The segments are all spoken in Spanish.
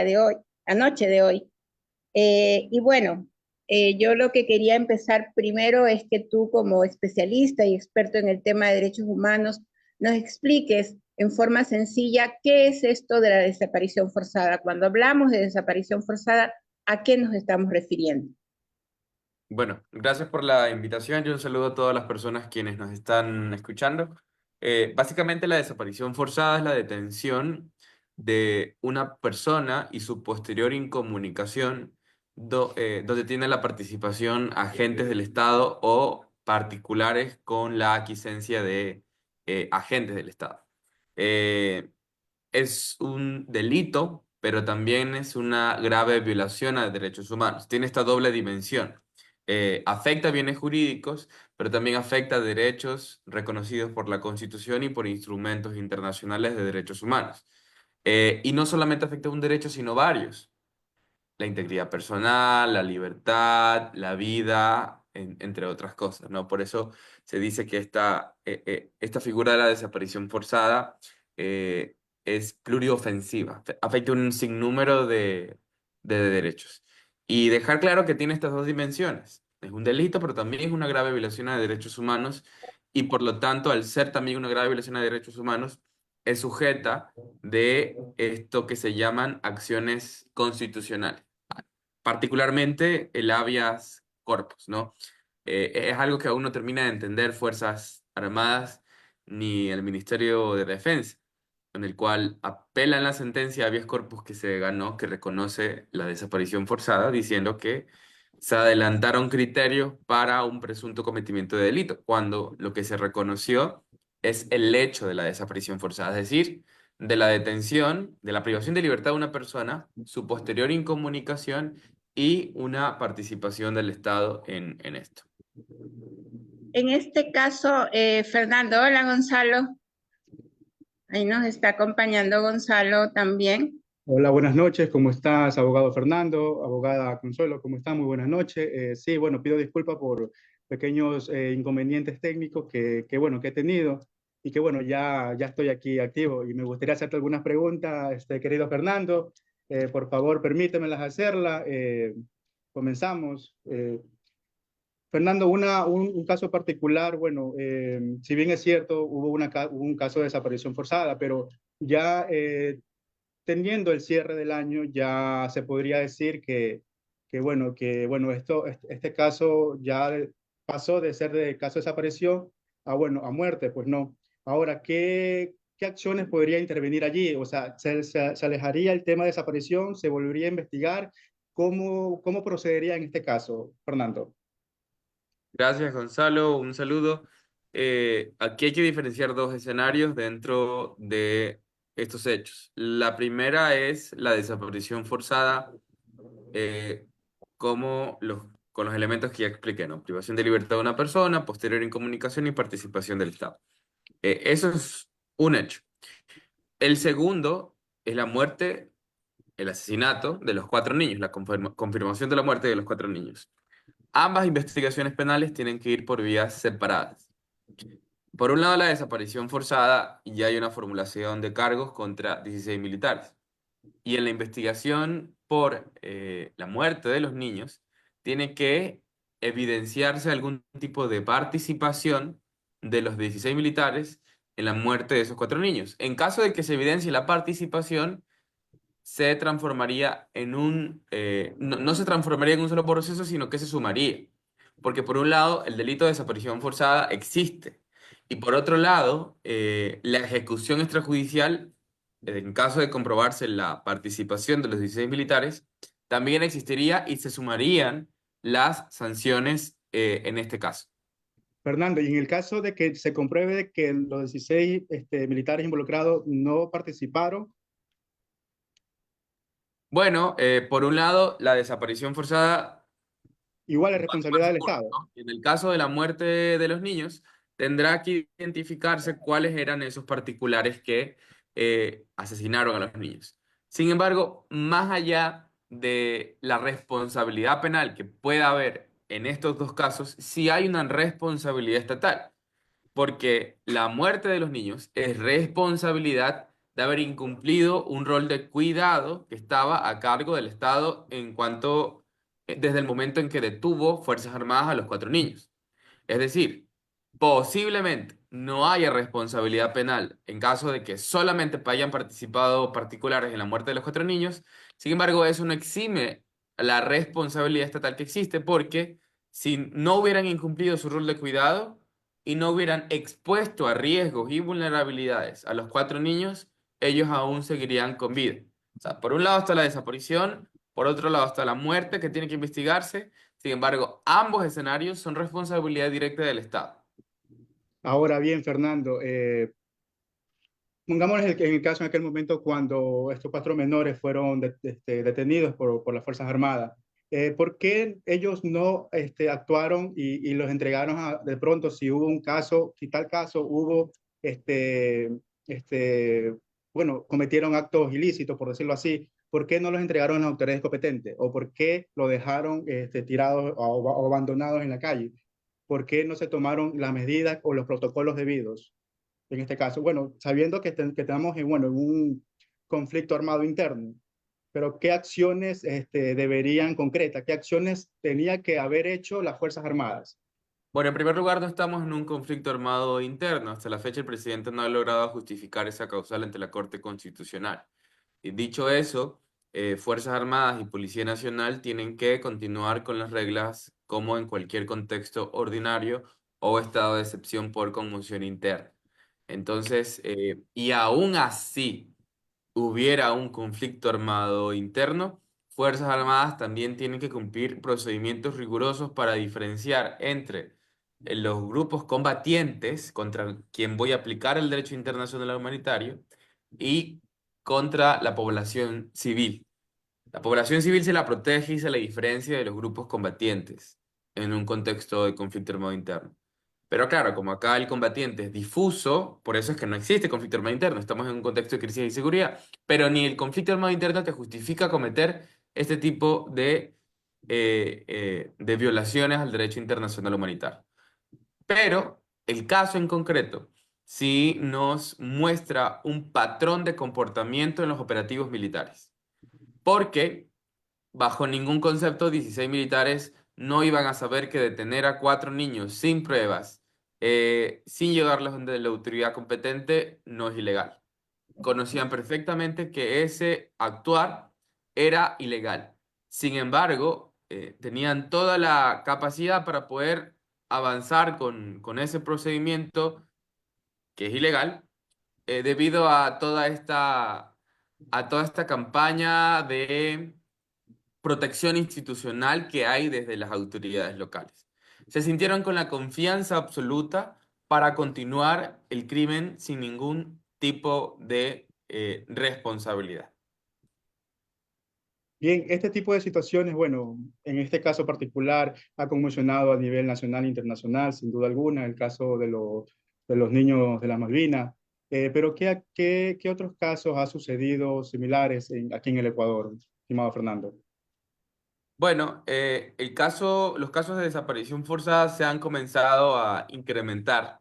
de hoy, anoche de hoy. Y bueno, yo lo que quería empezar primero es que tú como especialista y experto en el tema de derechos humanos nos expliques en forma sencilla qué es esto de la desaparición forzada. Cuando hablamos de desaparición forzada, ¿a qué nos estamos refiriendo? Bueno, gracias por la invitación y un saludo a todas las personas quienes nos están escuchando. Básicamente la desaparición forzada es la detención de una persona y su posterior incomunicación donde tiene la participación agentes del Estado o particulares con la aquiescencia de agentes del Estado. Eh, es un delito, pero también es una grave violación a derechos humanos. Tiene esta doble dimensión. Afecta bienes jurídicos, pero también afecta derechos reconocidos por la Constitución y por instrumentos internacionales de derechos humanos. Y no solamente afecta un derecho, sino varios. La integridad personal, la libertad, la vida, entre otras cosas, ¿no? Por eso se dice que esta figura de la desaparición forzada eh, es pluriofensiva, afecta un sinnúmero de derechos. Y dejar claro que tiene estas dos dimensiones. Es un delito, pero también es una grave violación a derechos humanos y por lo tanto, al ser también una grave violación a derechos humanos, es sujeta de esto que se llaman acciones constitucionales, particularmente el habeas corpus, ¿no? Es algo que aún no termina de entender Fuerzas Armadas ni el Ministerio de Defensa, en el cual apelan la sentencia habeas corpus que se ganó, que reconoce la desaparición forzada, diciendo que se adelantaron criterios para un presunto cometimiento de delito, cuando lo que se reconoció es el hecho de la desaparición forzada, es decir, de la detención, de la privación de libertad de una persona, su posterior incomunicación y una participación del Estado en esto. En este caso, Fernando, hola Gonzalo, ahí nos está acompañando Gonzalo también. Hola, buenas noches. ¿Cómo estás, abogado Fernando? Abogada Consuelo, ¿cómo están? Muy buenas noches. Sí, bueno, pido disculpas por pequeños inconvenientes técnicos bueno, que he tenido y que, bueno, ya estoy aquí activo y me gustaría hacerte algunas preguntas, querido Fernando. Por favor, permítemelas hacerlas. Comenzamos. Fernando, un caso particular, bueno, si bien es cierto, hubo un caso de desaparición forzada, pero ya teniendo el cierre del año, ya se podría decir que este caso ya pasó de ser de caso de desaparición a, bueno, a muerte, pues no. Ahora, ¿qué acciones podría intervenir allí? O sea, ¿se alejaría el tema de desaparición? ¿Se volvería a investigar? ¿Cómo procedería en este caso, Fernando? Gracias, Gonzalo. Un saludo. Aquí hay que diferenciar dos escenarios dentro de estos hechos. La primera es la desaparición forzada, eh, con los elementos que ya expliqué, ¿no? Privación de libertad de una persona, posterior incomunicación y participación del Estado. Eso es un hecho. El segundo es la muerte, el asesinato de los cuatro niños, la confirmación de la muerte de los cuatro niños. Ambas investigaciones penales tienen que ir por vías separadas. Por un lado, la desaparición forzada, y ya hay una formulación de cargos contra 16 militares. Y en la investigación por la muerte de los niños, tiene que evidenciarse algún tipo de participación de los 16 militares en la muerte de esos cuatro niños. En caso de que se evidencie la participación, se transformaría no se transformaría en un solo proceso, sino que se sumaría. Porque por un lado, el delito de desaparición forzada existe. Y por otro lado, la ejecución extrajudicial, en caso de comprobarse la participación de los 16 militares, también existiría y se sumarían las sanciones en este caso. Fernando, y en el caso de que se compruebe que los 16 militares involucrados no participaron, Bueno, por un lado, la desaparición forzada. igual es Va a responsabilidad tomar su del curso, Estado. ¿no? En el caso de la muerte de los niños, tendrá que identificarse cuáles eran esos particulares que asesinaron a los niños. Sin embargo, más allá de la responsabilidad penal que pueda haber en estos dos casos, sí hay una responsabilidad estatal, porque la muerte de los niños es responsabilidad de haber incumplido un rol de cuidado que estaba a cargo del Estado en cuanto, desde el momento en que detuvo Fuerzas Armadas a los 4 niños. Es decir, posiblemente no haya responsabilidad penal en caso de que solamente hayan participado particulares en la muerte de los 4 niños. Sin embargo, eso no exime la responsabilidad estatal que existe porque si no hubieran incumplido su rol de cuidado y no hubieran expuesto a riesgos y vulnerabilidades a los 4 niños, ellos aún seguirían con vida. O sea, por un lado está la desaparición, por otro lado está la muerte que tiene que investigarse. Sin embargo, ambos escenarios son responsabilidad directa del Estado. Ahora bien, Fernando, pongamos en el caso en aquel momento cuando estos 4 menores fueron detenidos por las Fuerzas Armadas. ¿Por qué ellos no actuaron y los entregaron de pronto si hubo un caso, si tal caso hubo, este, este, bueno, cometieron actos ilícitos, por decirlo así? ¿Por qué no los entregaron a las autoridades competentes? ¿O por qué lo dejaron tirados o abandonados en la calle? ¿Por qué no se tomaron las medidas o los protocolos debidos? En este caso, bueno, sabiendo que estamos bueno, en un conflicto armado interno, pero ¿qué acciones deberían concretas? ¿Qué acciones tenía que haber hecho las Fuerzas Armadas? Bueno, en primer lugar, no estamos en un conflicto armado interno. Hasta la fecha, el presidente no ha logrado justificar esa causal ante la Corte Constitucional. Y dicho eso, Fuerzas Armadas y Policía Nacional tienen que continuar con las reglas como en cualquier contexto ordinario o estado de excepción por conmoción interna. Entonces, y aún así hubiera un conflicto armado interno, Fuerzas Armadas también tienen que cumplir procedimientos rigurosos para diferenciar entre los grupos combatientes contra quien voy a aplicar el derecho internacional humanitario y contra la población civil. La población civil se la protege y se la diferencia de los grupos combatientes en un contexto de conflicto armado interno. Pero claro, como acá el combatiente es difuso, por eso es que no existe conflicto armado interno, estamos en un contexto de crisis de inseguridad, pero ni el conflicto armado interno te justifica cometer este tipo de violaciones al derecho internacional humanitario. Pero el caso en concreto sí nos muestra un patrón de comportamiento en los operativos militares, porque bajo ningún concepto 16 militares no iban a saber que detener a 4 niños sin pruebas, sin llevarlos donde la autoridad competente, no es ilegal. Conocían perfectamente que ese actuar era ilegal. Sin embargo, tenían toda la capacidad para poder avanzar con ese procedimiento que es ilegal, debido a toda esta campaña de protección institucional que hay desde las autoridades locales. Se sintieron con la confianza absoluta para continuar el crimen sin ningún tipo de responsabilidad. Bien, este tipo de situaciones, bueno, en este caso particular ha conmocionado a nivel nacional e internacional, sin duda alguna, el caso de los niños de las Malvinas. Pero ¿qué otros casos ha sucedido similares aquí en el Ecuador, estimado Fernando? Bueno, los casos de desaparición forzada se han comenzado a incrementar,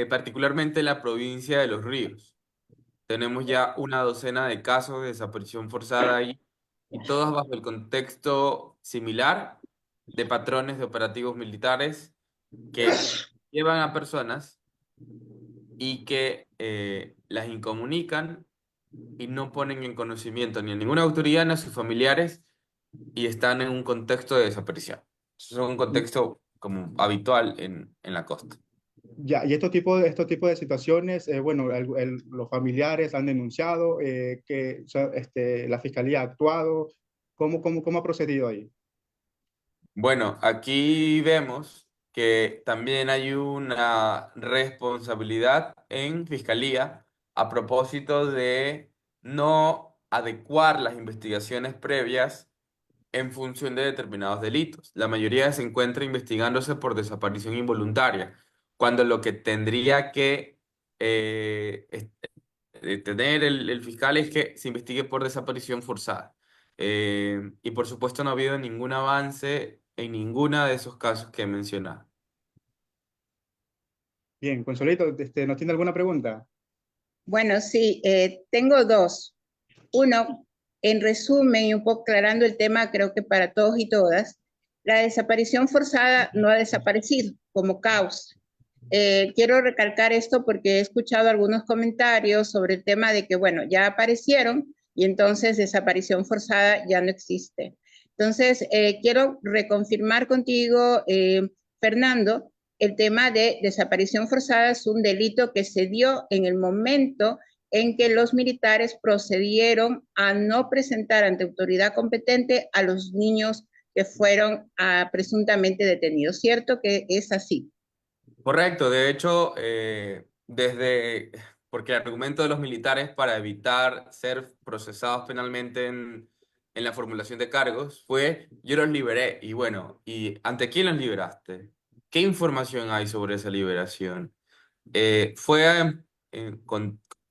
particularmente en la provincia de Los Ríos. Tenemos ya una docena de casos de desaparición forzada ahí, y todos bajo el contexto similar de patrones de operativos militares que llevan a personas y que las incomunican y no ponen en conocimiento ni a ninguna autoridad ni a sus familiares, y están en un contexto de desaparición. Eso es un contexto como habitual en la costa. Ya, y estos tipos de situaciones, bueno, los familiares han denunciado que o sea, la fiscalía ha actuado. ¿Cómo ha procedido ahí? Bueno, aquí vemos que también hay una responsabilidad en Fiscalía a propósito de no adecuar las investigaciones previas en función de determinados delitos. La mayoría se encuentra investigándose por desaparición involuntaria, cuando lo que tendría que tener el fiscal es que se investigue por desaparición forzada. Y por supuesto no ha habido ningún avance en ninguno de esos casos que he mencionado. Bien, Consuelito, ¿nos tiene alguna pregunta? Bueno, sí, tengo dos. Uno, en resumen y un poco aclarando el tema, creo que para todos y todas, la desaparición forzada no ha desaparecido como causa. Quiero recalcar esto porque he escuchado algunos comentarios sobre el tema de que, bueno, ya aparecieron y entonces desaparición forzada ya no existe. Entonces, quiero reconfirmar contigo, Fernando, el tema de desaparición forzada es un delito que se dio en el momento en que los militares procedieron a no presentar ante autoridad competente a los niños que fueron presuntamente detenidos. ¿Cierto que es así? Correcto, de hecho, porque el argumento de los militares para evitar ser procesados penalmente en la formulación de cargos fue, yo los liberé, y bueno, ¿y ante quién los liberaste? ¿Qué información hay sobre esa liberación? Fue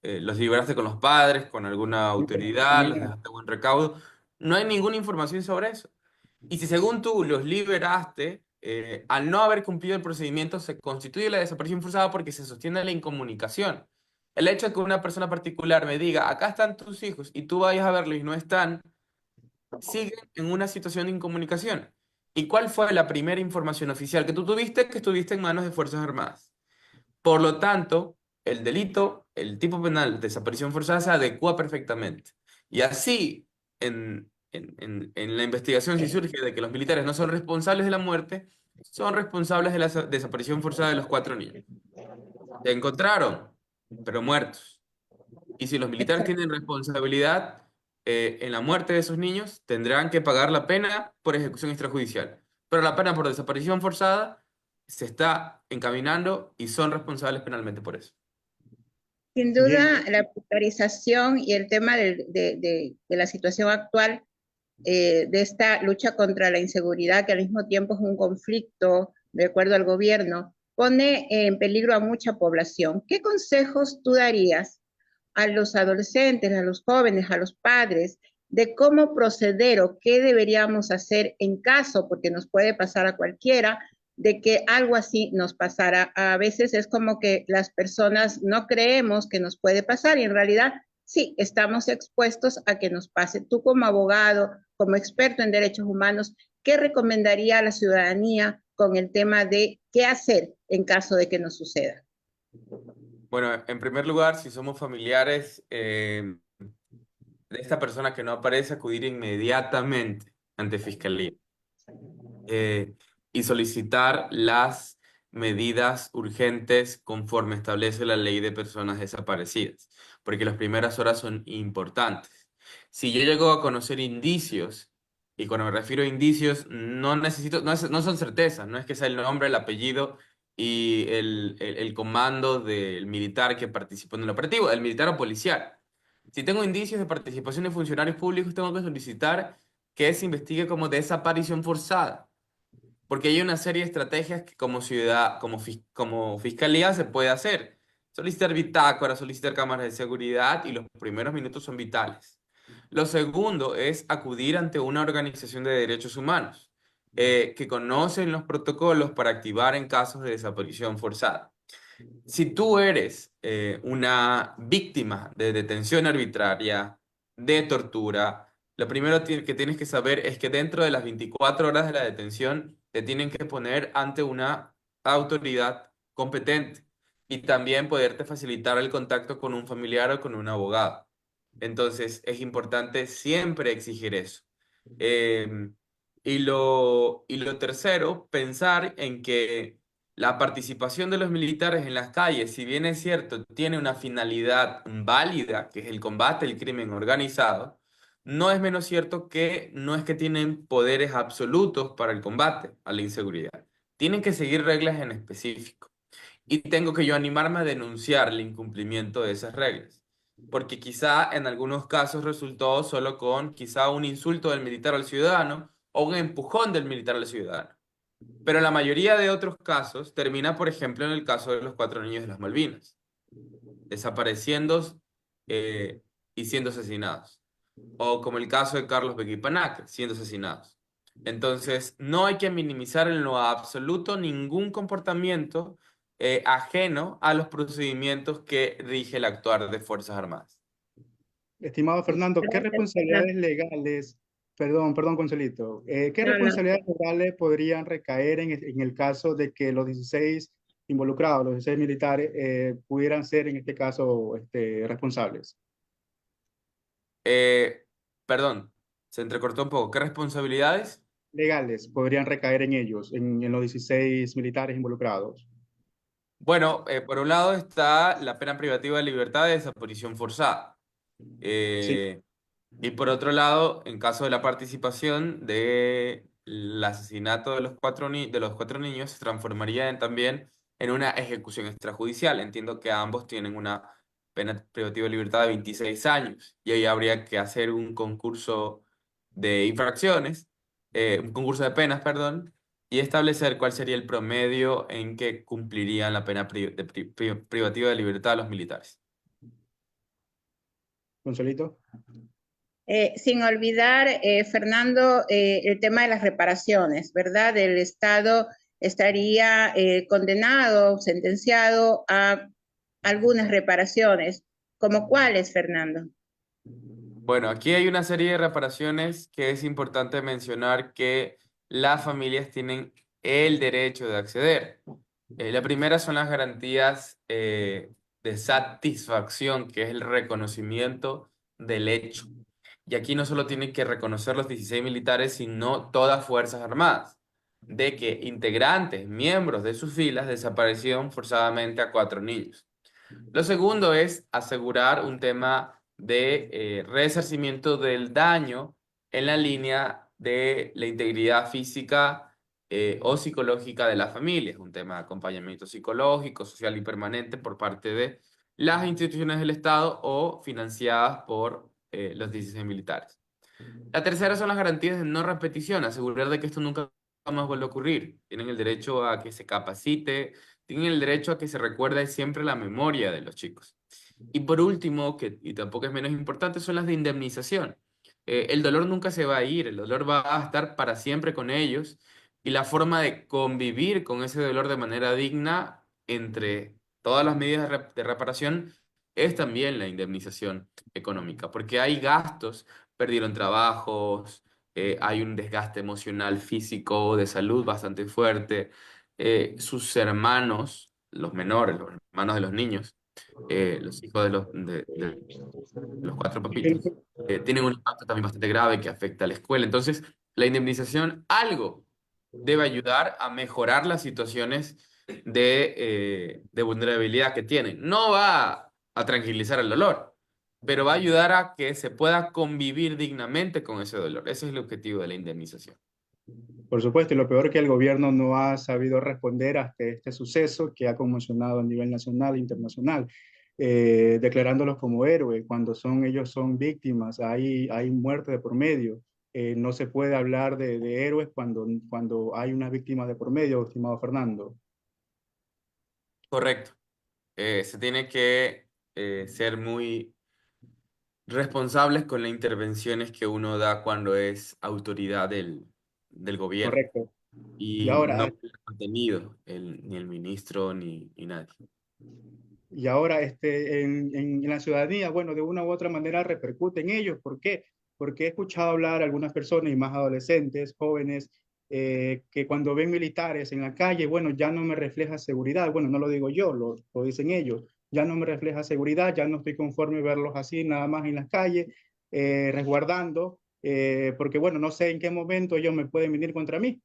los liberaste con los padres, con alguna autoridad, los dejaste buen recaudo. No hay ninguna información sobre eso. Y si según tú los liberaste, al no haber cumplido el procedimiento, se constituye la desaparición forzada porque se sostiene la incomunicación. El hecho de que una persona particular me diga, acá están tus hijos, y tú vayas a verlos y no están, siguen en una situación de incomunicación. ¿Y cuál fue la primera información oficial que tú tuviste? Que estuviste en manos de Fuerzas Armadas. Por lo tanto, el delito, el tipo penal de desaparición forzada se adecua perfectamente. Y así, en la investigación, si surge de que los militares no son responsables de la muerte, son responsables de la desaparición forzada de los cuatro niños. Se encontraron, pero muertos. Y si los militares Exacto. tienen responsabilidad en la muerte de esos niños, tendrán que pagar la pena por ejecución extrajudicial. Pero la pena por desaparición forzada se está encaminando y son responsables penalmente por eso. Sin duda, Bien, la precarización y el tema de la situación actual, de esta lucha contra la inseguridad, que al mismo tiempo es un conflicto, de acuerdo al gobierno, pone en peligro a mucha población. ¿Qué consejos tú darías a los adolescentes, a los jóvenes, a los padres, de cómo proceder o qué deberíamos hacer en caso, porque nos puede pasar a cualquiera, de que algo así nos pasara? A veces es como que las personas no creemos que nos puede pasar y en realidad sí, estamos expuestos a que nos pase. Tú como abogado, como experto en derechos humanos, ¿qué recomendaría a la ciudadanía con el tema de qué hacer en caso de que nos suceda? Bueno, en primer lugar, si somos familiares de esta persona que no aparece, acudir inmediatamente ante Fiscalía. eh, y solicitar las medidas urgentes conforme establece la ley de personas desaparecidas, porque las primeras horas son importantes. Si yo llego a conocer indicios, y cuando me refiero a indicios, no necesito, no son certezas, no es que sea el nombre, el apellido y el comando del militar que participó en el operativo, el militar o policial. Si tengo indicios de participación de funcionarios públicos, tengo que solicitar que se investigue como desaparición forzada. Porque hay una serie de estrategias que como ciudad, como fiscalía se puede hacer. Solicitar bitácora, solicitar cámaras de seguridad y los primeros minutos son vitales. Lo segundo es acudir ante una organización de derechos humanos que conocen los protocolos para activar en casos de desaparición forzada. Si tú eres una víctima de detención arbitraria, de tortura, lo primero que tienes que saber es que dentro de las 24 horas de la detención te tienen que poner ante una autoridad competente y también poderte facilitar el contacto con un familiar o con un abogado. Entonces es importante siempre exigir eso. Em, y lo tercero, pensar en que la participación de los militares en las calles, si bien es cierto, tiene una finalidad válida, que es el combate al crimen organizado, no es menos cierto que no es que tienen poderes absolutos para el combate a la inseguridad. Tienen que seguir reglas en específico. Y tengo que yo animarme a denunciar el incumplimiento de esas reglas. Porque quizá en algunos casos resultó solo con quizá un insulto del militar al ciudadano o un empujón del militar al ciudadano. Pero la mayoría de otros casos termina, por ejemplo, en el caso de los cuatro niños de las Malvinas, desapareciendo eh, y siendo asesinados. O como el caso de Carlos Bequipanac, siendo asesinados. Entonces, no hay que minimizar en lo absoluto ningún comportamiento ajeno a los procedimientos que rige el actuar de Fuerzas Armadas. Estimado Fernando, ¿qué Excelente, Fernando. responsabilidades legales, perdón, Consuelito, qué No, no. responsabilidades legales podrían recaer en el caso de que los 16 involucrados, los 16 militares, pudieran ser en este caso responsables? Eh, Perdón, se entrecortó un poco. ¿Qué responsabilidades? Legales podrían recaer en ellos, en los 16 militares involucrados. Bueno, por un lado está la pena privativa de libertad de desaparición forzada. Sí, Eh, y por otro lado, en caso de la participación del asesinato de de los cuatro niños, se transformaría también en una ejecución extrajudicial. Entiendo que ambos tienen una pena privativa de libertad de 26 años y ahí habría que hacer un concurso de infracciones, un concurso de penas, perdón, y establecer cuál sería el promedio en que cumplirían la pena privativa de libertad los militares. Consuelito. Sin olvidar, Fernando, el tema de las reparaciones, ¿verdad? El Estado estaría condenado, sentenciado a algunas reparaciones. ¿Como cuáles, Fernando? Bueno, aquí hay una serie de reparaciones que es importante mencionar que las familias tienen el derecho de acceder. La primera son las garantías de satisfacción, que es el reconocimiento del hecho. Y aquí no solo tienen que reconocer los 16 militares, sino todas Fuerzas Armadas, de que integrantes, miembros de sus filas, desaparecieron forzadamente a cuatro niños. Lo segundo es asegurar un tema de resarcimiento del daño en la línea de la integridad física o psicológica de la familia. Es un tema de acompañamiento psicológico, social y permanente por parte de las instituciones del Estado o financiadas por los 16 militares. La tercera son las garantías de no repetición, asegurar de que esto nunca más vuelva a ocurrir. Tienen el derecho a que se capacite, tienen el derecho a que se recuerde siempre la memoria de los chicos. Y por último, que y tampoco es menos importante, son las de indemnización. El dolor nunca se va a ir, el dolor va a estar para siempre con ellos y la forma de convivir con ese dolor de manera digna entre todas las medidas de reparación es también la indemnización económica, porque hay gastos, perdieron trabajos, hay un desgaste emocional, físico, de salud bastante fuerte. Sus hermanos, los menores, los hermanos de los niños, los hijos de los cuatro papitos, tienen un impacto también bastante grave que afecta a la escuela. Entonces, la indemnización algo debe ayudar a mejorar las situaciones de vulnerabilidad que tienen. No va a tranquilizar el dolor, pero va a ayudar a que se pueda convivir dignamente con ese dolor. Ese es el objetivo de la indemnización. Por supuesto, y lo peor es que el gobierno no ha sabido responder a este suceso que ha conmocionado a nivel nacional e internacional, declarándolos como héroes cuando ellos son víctimas, hay muerte de por medio. No se puede hablar de héroes cuando hay una víctima de por medio, estimado Fernando. Correcto. Se tiene que ser muy responsables con las intervenciones que uno da cuando es autoridad del gobierno. Correcto. Y Y no ahora, el contenido, ni el ministro, ni nadie. en la ciudadanía, bueno, de una u otra manera repercute en ellos. ¿Por qué? Porque he escuchado hablar a algunas personas, y más adolescentes, jóvenes, que cuando ven militares en la calle, bueno, ya no me refleja seguridad. Bueno, no lo digo yo, lo dicen ellos. Ya no me refleja seguridad, ya no estoy conforme verlos así, nada más en las calles, resguardando, porque bueno, no sé en qué momento ellos me pueden venir contra mí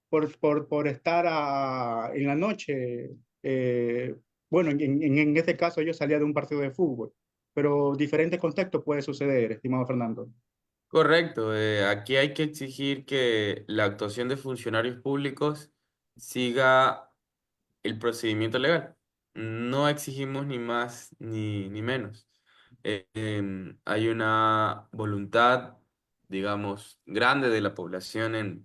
por estar en la noche. eh, bueno, en este caso yo salía de un partido de fútbol, pero diferentes contextos puede suceder, estimado Fernando. Correcto. Aquí hay que exigir que la actuación de funcionarios públicos siga el procedimiento legal. No exigimos ni más ni menos. Hay una voluntad, digamos, grande de la población en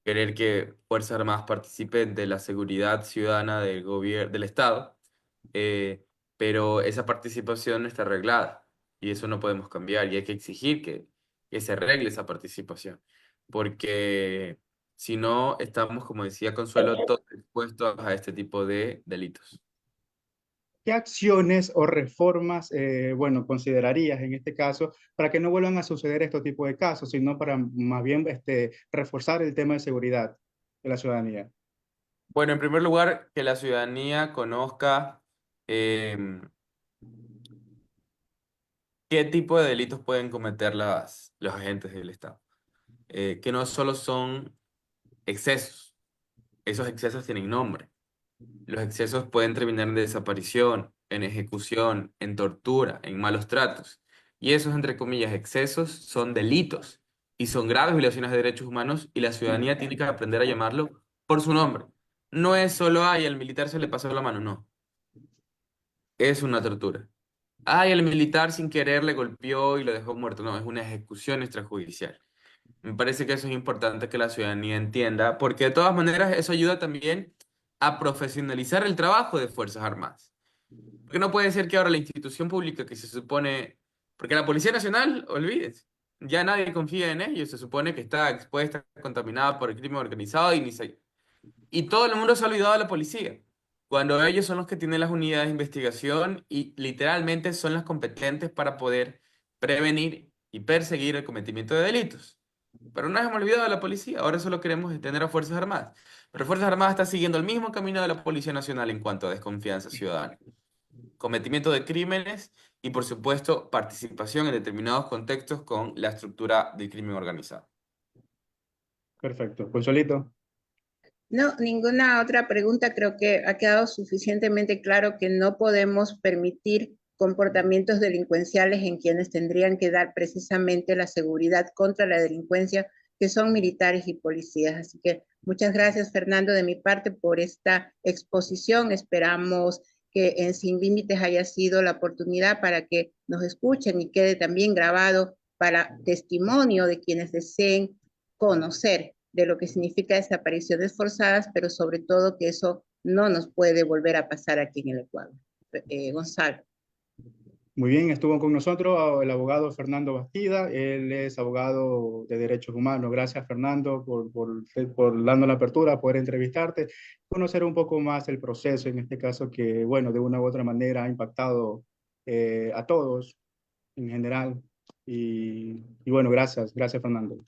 querer que Fuerzas Armadas participen de la seguridad ciudadana del gobierno, del Estado, eh, pero esa participación no está arreglada y eso no podemos cambiar y hay que exigir que se arregle esa participación, porque si no estamos, como decía Consuelo, todos expuestos a este tipo de delitos. ¿Qué acciones o reformas, bueno, considerarías en este caso para que no vuelvan a suceder estos tipos de casos, sino para más bien reforzar el tema de seguridad de la ciudadanía? Bueno, en primer lugar, que la ciudadanía conozca em, qué tipo de delitos pueden cometer los agentes del Estado. Que no solo son excesos, esos excesos tienen nombre. Los excesos pueden terminar en desaparición, en ejecución, en tortura, en malos tratos. Y esos, entre comillas, excesos son delitos y son graves violaciones de derechos humanos y la ciudadanía tiene que aprender a llamarlo por su nombre. No es solo, ay, al militar se le pasó la mano, no. Es una tortura. Ay, el militar sin querer le golpeó y lo dejó muerto. No, es una ejecución extrajudicial. Me parece que eso es importante que la ciudadanía entienda, porque de todas maneras eso ayuda también a profesionalizar el trabajo de Fuerzas Armadas. Porque no puede ser que ahora la institución pública que se supone, porque la Policía Nacional, olvídense, ya nadie confía en ellos, se supone que está expuesta, contaminada por el crimen organizado y todo el mundo se ha olvidado de la policía, cuando ellos son los que tienen las unidades de investigación y literalmente son las competentes para poder prevenir y perseguir el cometimiento de delitos. Pero no nos hemos olvidado de la policía, ahora solo queremos tener a Fuerzas Armadas. Pero Fuerzas Armadas está siguiendo el mismo camino de la Policía Nacional en cuanto a desconfianza ciudadana, cometimiento de crímenes y, por supuesto, participación en determinados contextos con la estructura del crimen organizado. Perfecto. Consuelito. No, ninguna otra pregunta. Creo que ha quedado suficientemente claro que no podemos permitir comportamientos delincuenciales en quienes tendrían que dar precisamente la seguridad contra la delincuencia, que son militares y policías. Así que muchas gracias, Fernando, de mi parte por esta exposición. Esperamos que en Sin Límites haya sido la oportunidad para que nos escuchen y quede también grabado para testimonio de quienes deseen conocer de lo que significa desapariciones forzadas, pero sobre todo que eso no nos puede volver a pasar aquí en el Ecuador. Gonzalo. Muy bien, estuvo con nosotros el abogado Fernando Bastida, él es abogado de derechos humanos. Gracias, Fernando, por darnos la apertura, a poder entrevistarte, conocer un poco más el proceso, en este caso que, bueno, de una u otra manera ha impactado a todos en general. Y bueno, gracias, Fernando.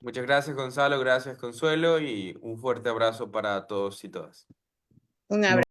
Muchas gracias, Gonzalo, gracias, Consuelo, y un fuerte abrazo para todos y todas. Un abrazo.